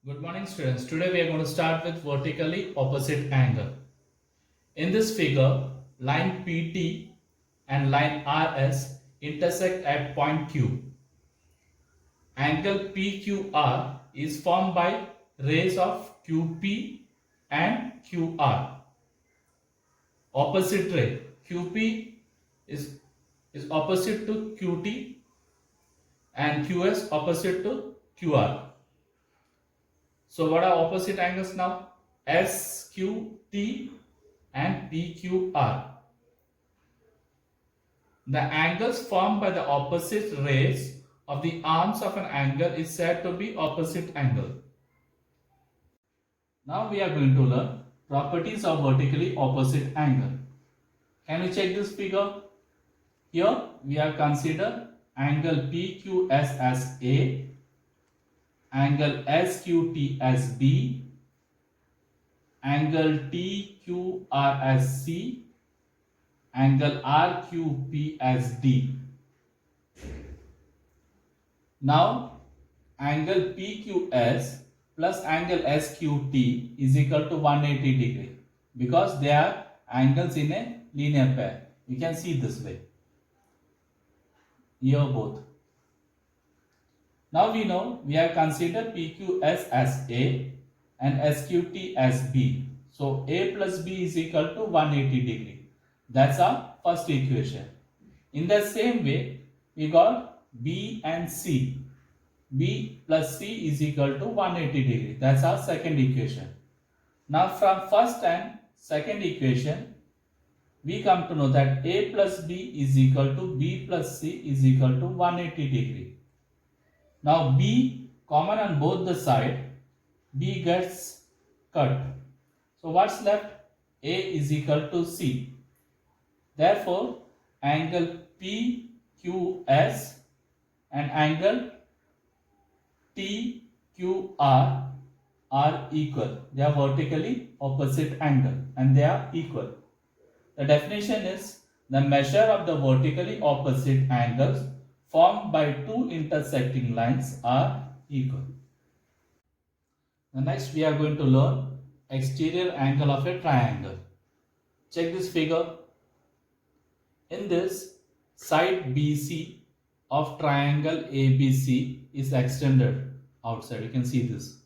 Good morning students. Today we are going to start with vertically opposite angle. In this figure, line PT and line RS intersect at point Q. Angle PQR is formed by rays of QP and QR. Opposite ray QP is, is opposite to QT and QS opposite to QR. So what are opposite angles now? SQT and PQR. The angles formed by the opposite rays of the arms of an angle is said to be opposite angle. Now we are going to learn properties of vertically opposite angle. Can you check this figure? Here we have considered angle PQS as A, angle SQT as B, angle TQR as C, angle RQP as D. Now angle PQS plus angle SQT is equal to 180 degree because they are angles in a linear pair. You can see this way. Here both. Now we know we have considered PQS as A and SQT as B. So A plus B is equal to 180 degree. That's our first equation. In the same way, we got B and C. B plus C is equal to 180 degree. That's our second equation. Now from first and second equation, we come to know that A plus B is equal to B plus C is equal to 180 degree. Now B common on both the side, B gets cut. So what's left? A is equal to C. Therefore, angle PQS and angle TQR are equal. They are vertically opposite angle and they are equal. The definition is the measure of the vertically opposite angles formed by two intersecting lines are equal. The next we are going to learn exterior angle of a triangle. Check this figure. In this, side BC of triangle ABC is extended outside. You can see this.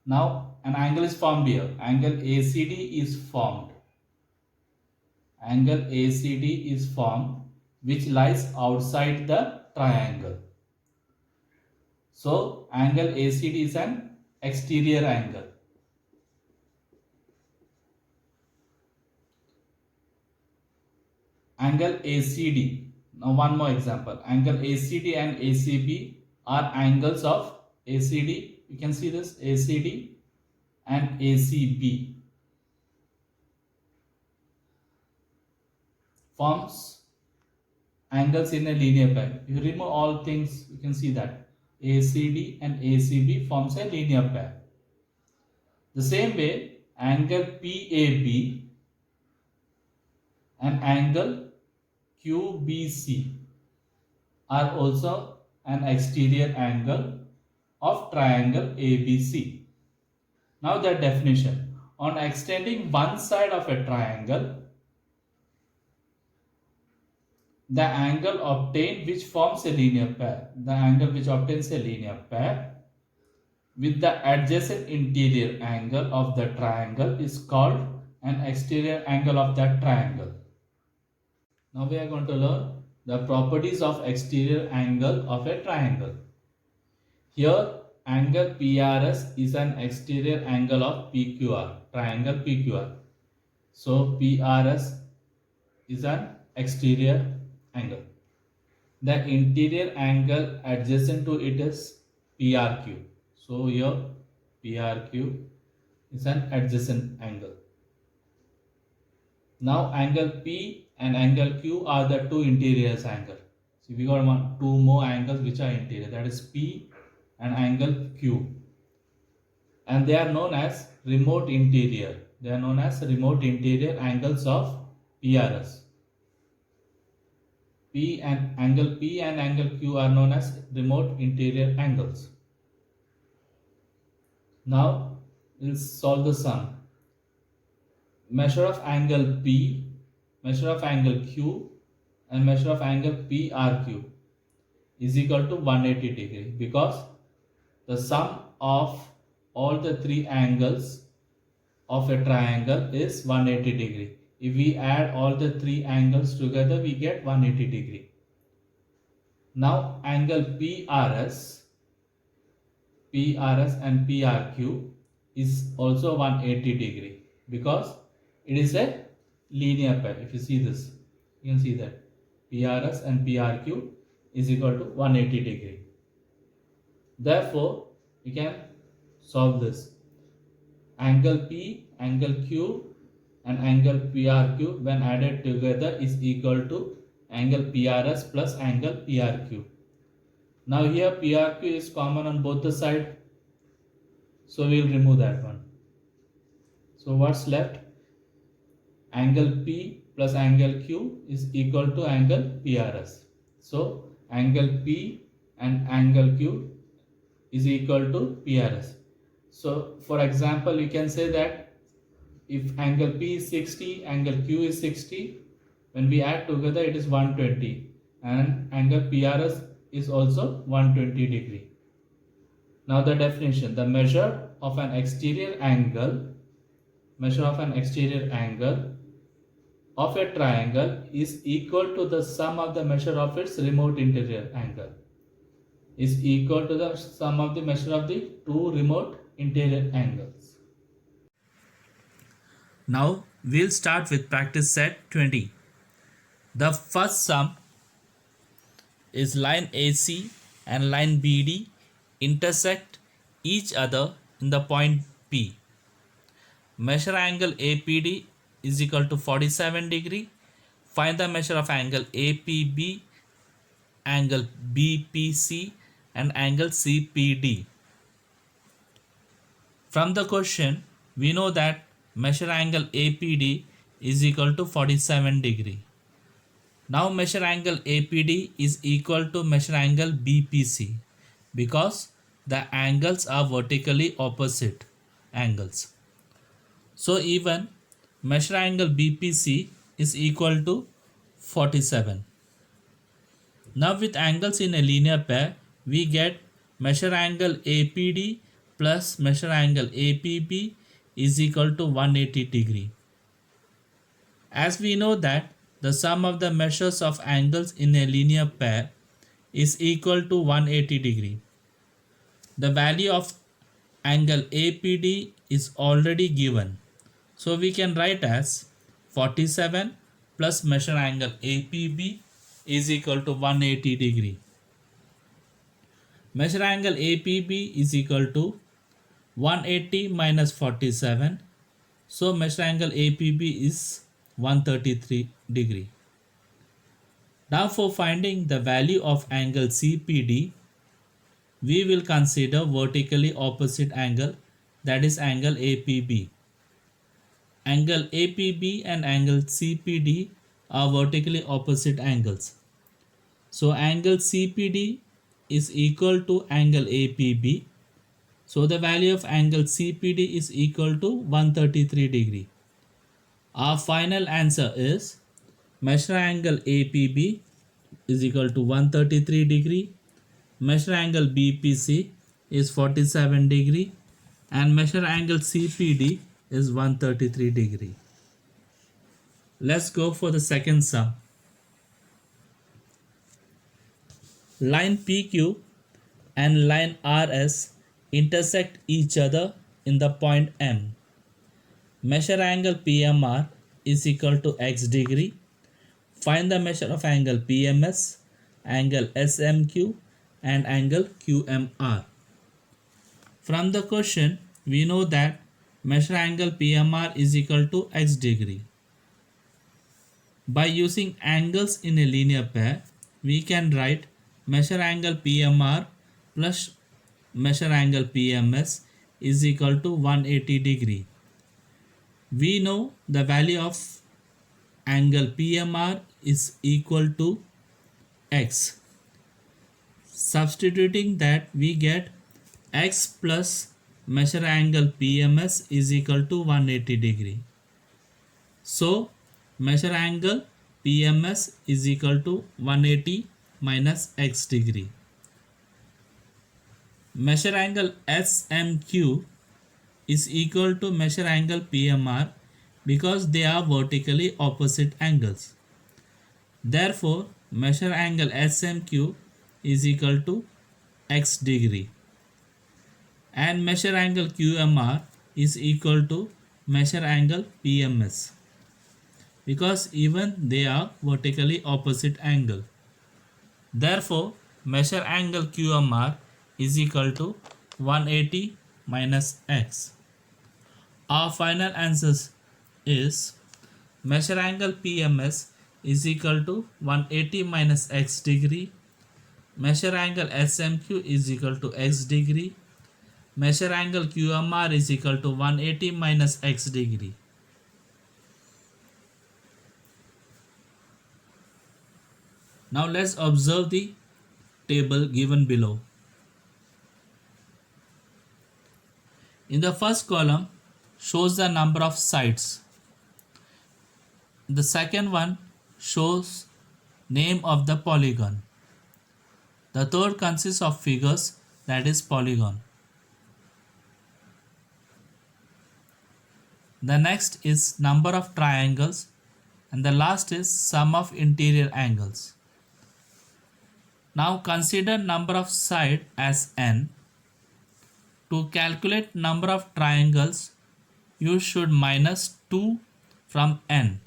Now an angle is formed here. Angle ACD is formed. Angle ACD is formed which lies outside the triangle. So angle ACD is an exterior angle. Angle ACD. Now one more example. Angle ACD and ACB are angles of ACD. You can see this ACD and ACB forms angles in a linear pair. You remove all things, you can see that ACD and ACB forms a linear pair. The same way, angle PAB and angle QBC are also an exterior angle of triangle ABC. Now the definition. On extending one side of a triangle, the angle obtained which forms a linear pair. The angle which obtains a linear pair with the adjacent interior angle of the triangle is called an exterior angle of that triangle. Now we are going to learn the properties of exterior angle of a triangle. Here angle PRS is an exterior angle of PQR, triangle PQR. So PRS is an exterior angle. The interior angle adjacent to it is PRQ. So here PRQ is an adjacent angle. Now angle P and angle Q are the two interior angles. So we got two more angles which are interior, that is P and angle Q. And they are known as remote interior. They are known as remote interior angles of PRS. Angle P and angle Q are known as remote interior angles. Now we'll solve the sum. Measure of angle P, measure of angle Q, and measure of angle PRQ is equal to 180 degree, because the sum of all the three angles of a triangle is 180 degree. If we add all the three angles together, we get 180 degree. Now angle PRS and PRQ is also 180 degree, because it is a linear pair. If you see this, you can see that PRS and PRQ is equal to 180 degree. Therefore, we can solve this. Angle P, angle Q, and angle PRQ when added together is equal to angle PRS plus angle PRQ. Now here PRQ is common on both the sides, so we will remove that one. So what's left? Angle P plus angle Q is equal to angle PRS. So angle P and angle Q is equal to PRS. So for example, you can say that if angle P is 60, angle Q is 60, when we add together it is 120, and angle PRS is also 120 degree. Now the definition: the measure of an exterior angle of a triangle is equal to the sum of the measure of its remote interior angle, is equal to the sum of the measure of the two remote interior angles. Now we'll start with practice set 20. The first sum is line AC and line BD intersect each other in the point P. Measure angle APD is equal to 47 degree. Find the measure of angle APB, angle BPC, and angle CPD. From the question, we know that measure angle APD is equal to 47 degree. Now measure angle APD is equal to measure angle BPC, because the angles are vertically opposite angles. So even measure angle BPC is equal to 47. Now with angles in a linear pair, we get measure angle APD plus measure angle APB is equal to 180 degree. As we know that the sum of the measures of angles in a linear pair is equal to 180 degree. The value of angle APD is already given. So we can write as 47 plus measure angle APB is equal to 180 degree. Measure angle APB is equal to 180 minus 47. So measure angle APB is 133 degree. Now for finding the value of angle CPD, we will consider vertically opposite angle, that is angle APB. Angle APB and angle CPD are vertically opposite angles. So angle CPD is equal to angle APB. So the value of angle CPD is equal to 133 degree. Our final answer is measure angle APB is equal to 133 degree, measure angle BPC is 47 degree, and measure angle CPD is 133 degree. Let's go for the second sum. Line PQ and line RS intersect each other in the point M. Measure angle PMR is equal to x degree. Find the measure of angle PMS, angle SMQ, and angle QMR. From the question, we know that measure angle PMR is equal to x degree. By using angles in a linear pair, we can write measure angle PMR plus measure angle PMS is equal to 180 degree. We know the value of angle PMR is equal to x. Substituting that, we get x plus measure angle PMS is equal to 180 degree. So measure angle PMS is equal to 180 minus x degree. Measure angle SMQ is equal to measure angle PMR because they are vertically opposite angles. Therefore, measure angle SMQ is equal to x degree and measure angle QMR is equal to measure angle PMS because even they are vertically opposite angle. Therefore, measure angle QMR is equal to 180 minus x. Our final answer is measure angle PMS is equal to 180 minus x degree. Measure angle SMQ is equal to x degree. Measure angle QMR is equal to 180 minus x degree. Now let's observe the table given below. In the first column shows the number of sides. The second one shows name of the polygon. The third consists of figures, that is polygon. The next is number of triangles and the last is sum of interior angles. Now consider number of sides as n. To calculate number of triangles, you should minus 2 from n,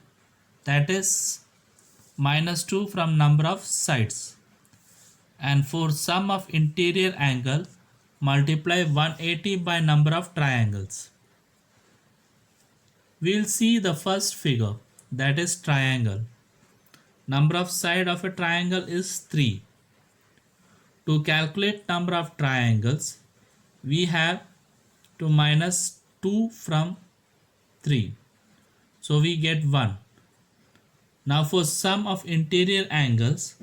that is minus 2 from number of sides. And for sum of interior angle, multiply 180 by number of triangles. We will see the first figure, that is triangle. Number of side of a triangle is 3. To calculate number of triangles, we have to minus 2 from 3. So we get 1. Now for sum of interior angles,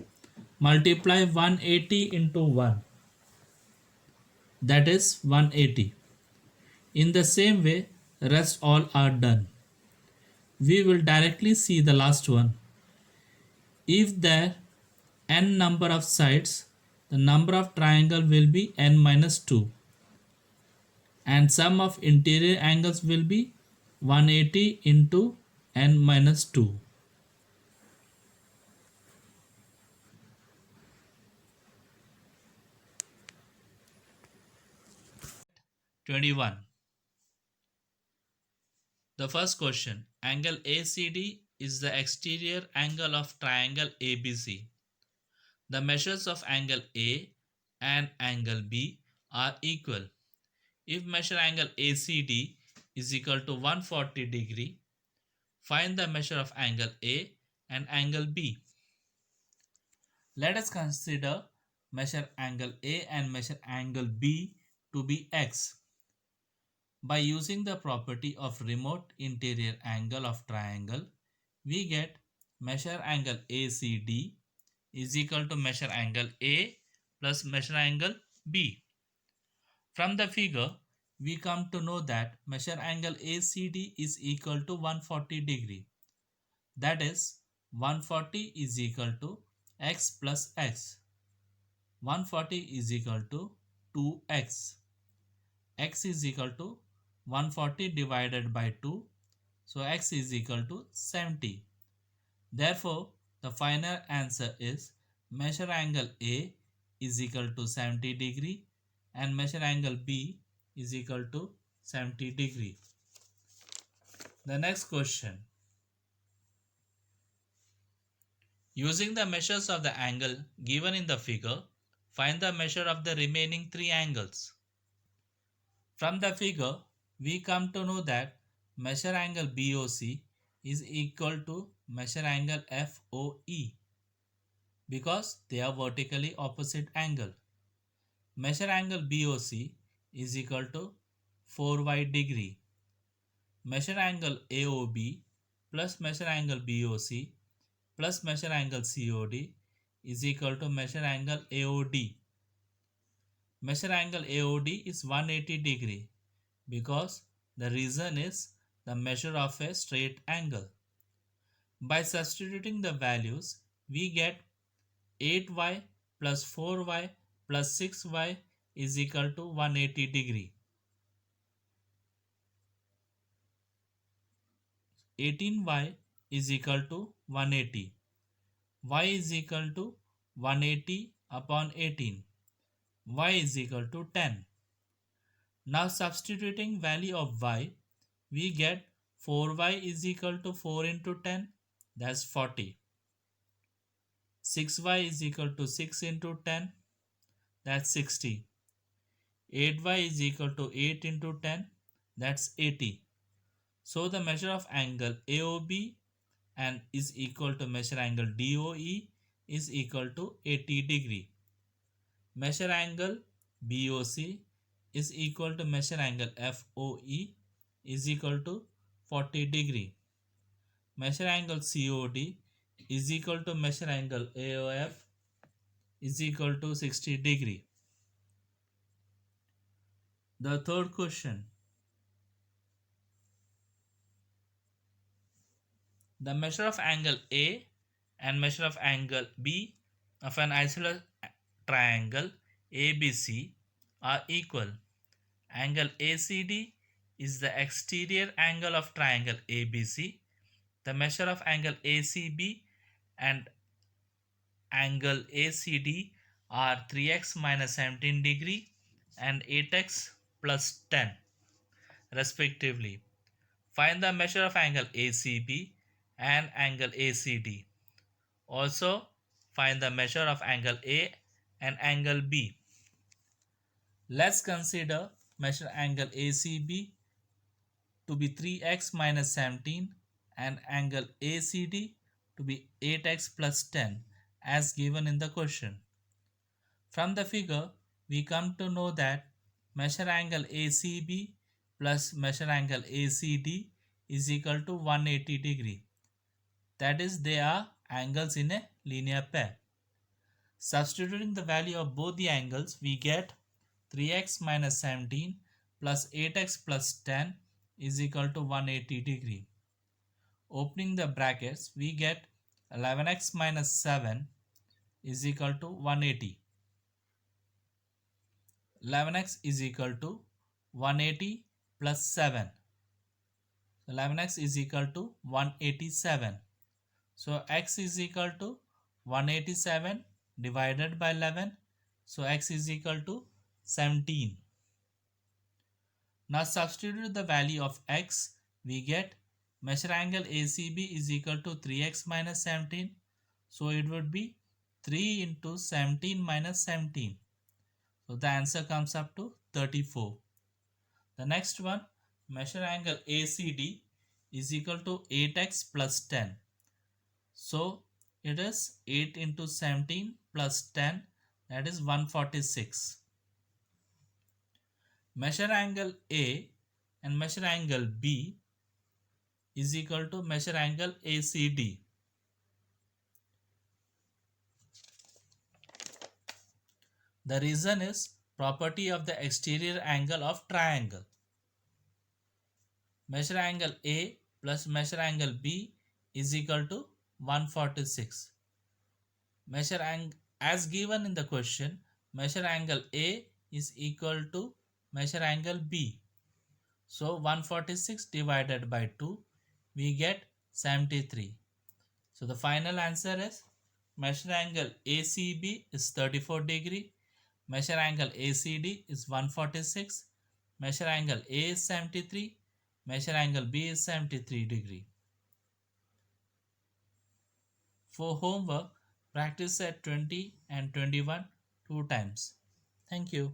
multiply 180 into 1. That is 180. In the same way, rest all are done. We will directly see the last one. If there n number of sides, the number of triangle will be n minus 2. And sum of interior angles will be 180 into n minus 2. #21. The first question, angle ACD is the exterior angle of triangle ABC. The measures of angle A and angle B are equal. If measure angle ACD is equal to 140 degree, find the measure of angle A and angle B. Let us consider measure angle A and measure angle B to be x. By using the property of remote interior angle of triangle, we get measure angle ACD is equal to measure angle A plus measure angle B. From the figure, we come to know that measure angle ACD is equal to 140 degree. That is 140 is equal to x plus x. 140 is equal to 2x. X is equal to 140 divided by 2. So x is equal to 70. Therefore, the final answer is measure angle A is equal to 70 degree and measure angle B is equal to 70 degree. The next question. Using the measures of the angle given in the figure, find the measure of the remaining 3 angles. From the figure, we come to know that measure angle BOC is equal to measure angle FOE because they are vertically opposite angle. Measure angle BOC is equal to 4y degree. Measure angle AOB plus measure angle BOC plus measure angle COD is equal to measure angle AOD. Measure angle AOD is 180 degree. because the reason is the measure of a straight angle. By substituting the values, we get 8y plus 4y plus 6y is equal to 180 degree. 18y is equal to 180. Y is equal to 180 upon 18. Y is equal to 10. Now substituting value of y, we get 4y is equal to 4 into 10, that's 40. 6y is equal to 6 into 10, that's 60. 8y is equal to 8 into 10, that's 80. So the measure of angle AOB and is equal to measure angle DOE is equal to 80 degree. Measure angle BOC is equal to measure angle FOE is equal to 40 degree. Measure angle COD is equal to measure angle AOF is equal to 60 degree. The third question. The measure of angle A and measure of angle B of an isosceles triangle ABC are equal. Angle ACD is the exterior angle of triangle ABC. The measure of angle ACB and angle ACD are 3x minus 17 degree and 8x plus 10 respectively. Find the measure of angle ACB and angle ACD. Also, find the measure of angle A and angle B. Let's consider measure angle ACB to be 3x minus 17 and angle ACD to be 8x plus 10 as given in the question. From the figure, we come to know that measure angle ACB plus measure angle ACD is equal to 180 degree. That is, they are angles in a linear pair. Substituting the value of both the angles, we get 3x minus 17 plus 8x plus 10 is equal to 180 degree. Opening the brackets, we get 11x minus 7 is equal to 180. 11x is equal to 180 plus 7. 11x is equal to 187. So x is equal to 187 divided by 11. So x is equal to 17. Now substitute the value of x. We get measure angle ACB is equal to 3x minus 17. So it would be 3 into 17 minus 17. So the answer comes up to 34. The next one, measure angle ACD is equal to 8x plus 10. So it is 8 into 17 plus 10, that is 146. Measure angle A and measure angle B is equal to measure angle ACD. The reason is property of the exterior angle of triangle. Measure angle A plus measure angle B is equal to 146. Measure angle as given in the question, measure angle A is equal to measure angle B. So 146 divided by 2, we get 73. So the final answer is measure angle ACB is 34 degree, measure angle ACD is 146, measure angle A is 73, measure angle B is 73 degree. For homework, practice at 20 and 21 two times. Thank you.